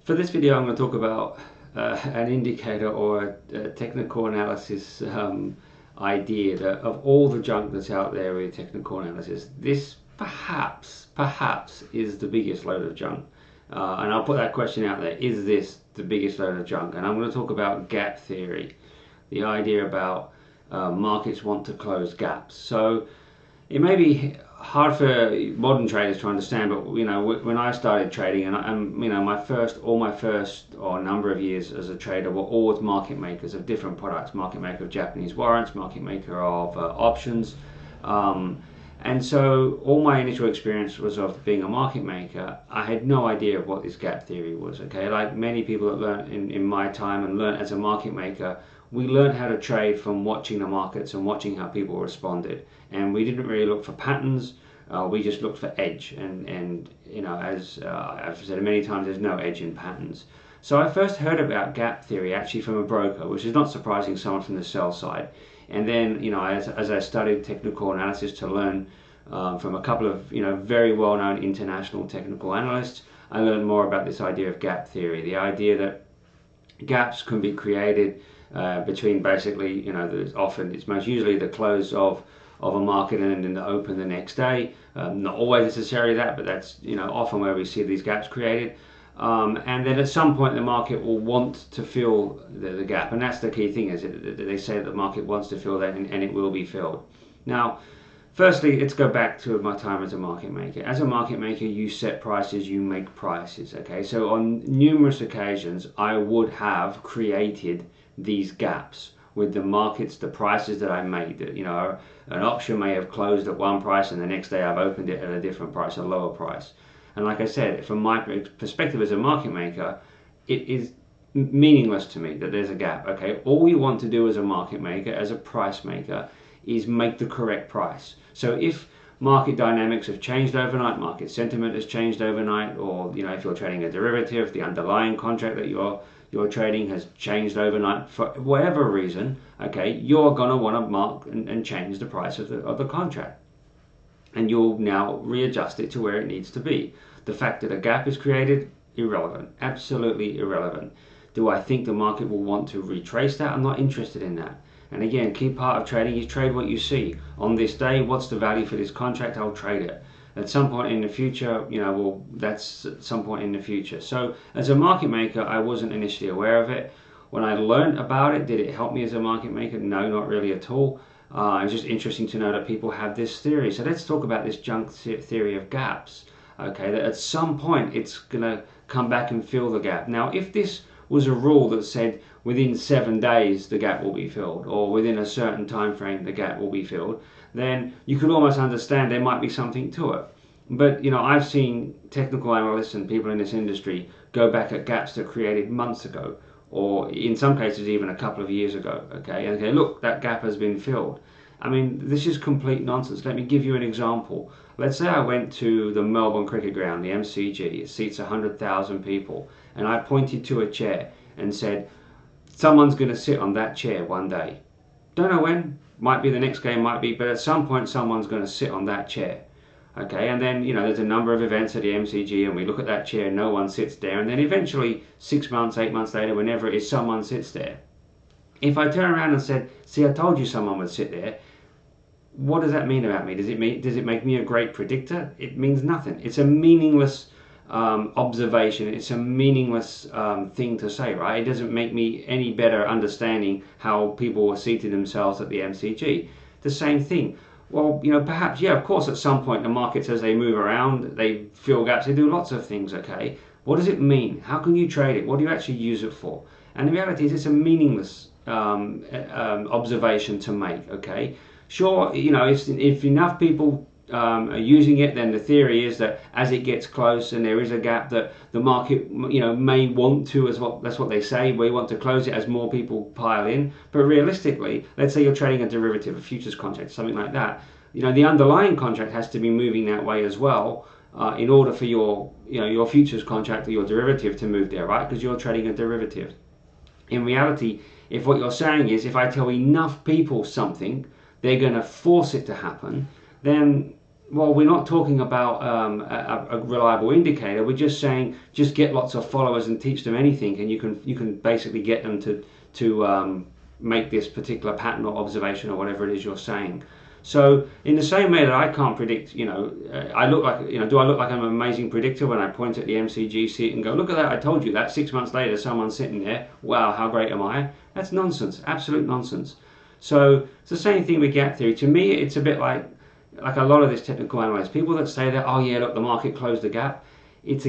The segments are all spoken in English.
For this video, I'm going to talk about an indicator or a technical analysis idea that of all the junk that's out there with technical analysis, this perhaps is the biggest load of junk. And I'll put that question out there: is this the biggest load of junk? And I'm going to talk about gap theory, the idea about markets want to close gaps. So it may be hard for modern traders to understand, but when I started trading, and my first number of years as a trader were always market makers of different products, market maker of Japanese warrants, market maker of options, and so all my initial experience was of being a market maker. I had no idea of what this gap theory was. Okay, like many people that learned in my time and learned as a market maker, we learned how to trade from watching the markets and watching how people responded, and we didn't really look for patterns. We just looked for edge, and as I've said many times, there's no edge in patterns. So I first heard about gap theory actually from a broker, which is not surprising, someone from the sell side. And then as I studied technical analysis to learn from a couple of very well-known international technical analysts, I learned more about this idea of gap theory, the idea that gaps can be created between basically, it's most usually the close of a market and then the open the next day. Not always necessarily that, but that's often where we see these gaps created. And then at some point the market will want to fill the gap, and that's the key thing, is that they say that the market wants to fill that, and it will be filled. Now, firstly, let's go back to my time as a market maker. As a market maker, you set prices, you make prices. Okay, so on numerous occasions, I would have created these gaps with the markets, the prices that I made. An option may have closed at one price, and the next day I've opened it at a different price, a lower price. And like I said, from my perspective as a market maker, it is meaningless to me that there's a gap. Okay, all we want to do as a market maker, as a price maker, is make the correct price. So if market dynamics have changed overnight, market sentiment has changed overnight, or if you're trading a derivative, the underlying contract that you're trading has changed overnight for whatever reason, okay, you're going to want to mark and change the price of the contract, and you'll now readjust it to where it needs to be. The fact that a gap is created, irrelevant, absolutely irrelevant. Do I think the market will want to retrace that? I'm not interested in that. And again, key part of trading is trade what you see. On this day, what's the value for this contract? I'll trade it. At some point in the future, that's at some point in the future. So as a market maker, I wasn't initially aware of it. When I learned about it, did it help me as a market maker? No, not really at all. It's just interesting to know that people have this theory. So let's talk about this junk theory of gaps. Okay, that at some point it's going to come back and fill the gap. Now, if this was a rule that said within 7 days the gap will be filled, or within a certain time frame the gap will be filled, then you could almost understand there might be something to it. But I've seen technical analysts and people in this industry go back at gaps that created months ago, or in some cases even a couple of years ago. Okay, and okay, look, that gap has been filled. I mean, this is complete nonsense. Let me give you an example. Let's say I went to the Melbourne Cricket Ground, the MCG. It seats 100,000 people, and I pointed to a chair and said, someone's going to sit on that chair one day. Don't know when, might be the next game, might be, but at some point someone's going to sit on that chair. Okay, and then there's a number of events at the MCG, and we look at that chair, no one sits there, and then eventually 6 months, 8 months later, whenever it is, someone sits there. If I turn around and said, see, I told you someone would sit there, what does that mean about me? Does it make me a great predictor? It means nothing. It's a meaningless observation. It's a meaningless thing to say, right? It doesn't make me any better understanding how people were seating themselves at the MCG. The same thing. Well, perhaps, yeah, of course, at some point the markets, as they move around, they fill gaps, they do lots of things, okay? What does it mean? How can you trade it? What do you actually use it for? And the reality is it's a meaningless observation to make, okay? Sure, if enough people are using it, then the theory is that as it gets close and there is a gap, that the market may want to, that's what they say, we want to close it as more people pile in. But realistically, let's say you're trading a derivative, a futures contract, something like that, the underlying contract has to be moving that way as well, in order for your futures contract or your derivative to move there, right? Because you're trading a derivative. In reality, if what you're saying is, if I tell enough people something, they're going to force it to happen, then well, we're not talking about a reliable indicator. We're just saying just get lots of followers and teach them anything, and you can basically get them to make this particular pattern or observation or whatever it is you're saying. So in the same way that I can't predict, I look like, do I look like I'm an amazing predictor when I point at the MCG, see it and go, look at that, I told you that, 6 months later someone's sitting there, wow, how great am I? That's nonsense, absolute nonsense. So it's the same thing with gap theory. To me, it's a bit like a lot of this technical analysis. People that say that, oh yeah, look, the market closed the gap. It's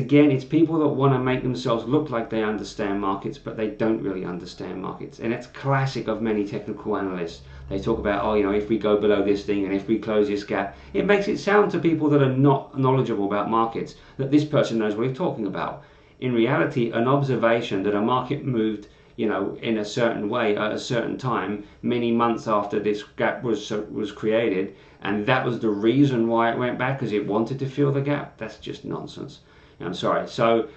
people that want to make themselves look like they understand markets, but they don't really understand markets. And it's classic of many technical analysts. They talk about, oh, if we go below this thing and if we close this gap, it makes it sound to people that are not knowledgeable about markets that this person knows what he's talking about. In reality, an observation that a market moved in a certain way at a certain time, many months after this gap was created, and that was the reason why it went back because it wanted to fill the gap. That's just nonsense. I'm sorry. So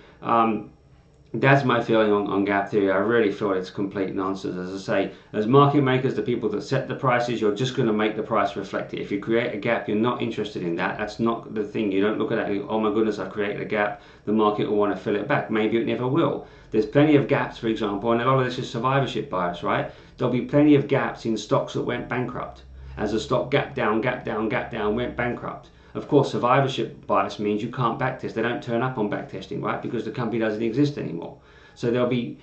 that's my feeling on gap theory. I really feel it's complete nonsense. As I say, as market makers, the people that set the prices, you're just going to make the price reflect it. If you create a gap, you're not interested in that. That's not the thing. You don't look at it and go, oh my goodness, I've created a gap. The market will want to fill it back. Maybe it never will. There's plenty of gaps, for example, and a lot of this is survivorship bias, right? There'll be plenty of gaps in stocks that went bankrupt. As a stock gap down, gap down, gap down, went bankrupt. Of course, survivorship bias means you can't backtest. They don't turn up on backtesting, right? Because the company doesn't exist anymore. So there'll be,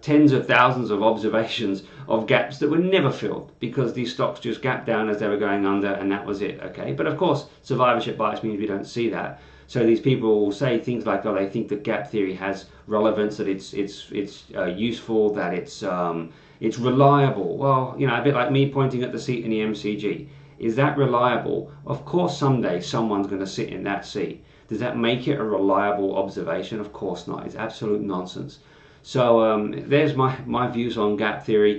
tens of thousands of observations of gaps that were never filled because these stocks just gapped down as they were going under, and that was it. Okay, but of course, survivorship bias means we don't see that. So these people will say things like, oh, they think that gap theory has relevance, that it's useful, that it's reliable. Well, a bit like me pointing at the seat in the MCG. Is that reliable? Of course someday someone's going to sit in that seat. Does that make it a reliable observation? Of course not. It's absolute nonsense. So there's my views on gap theory.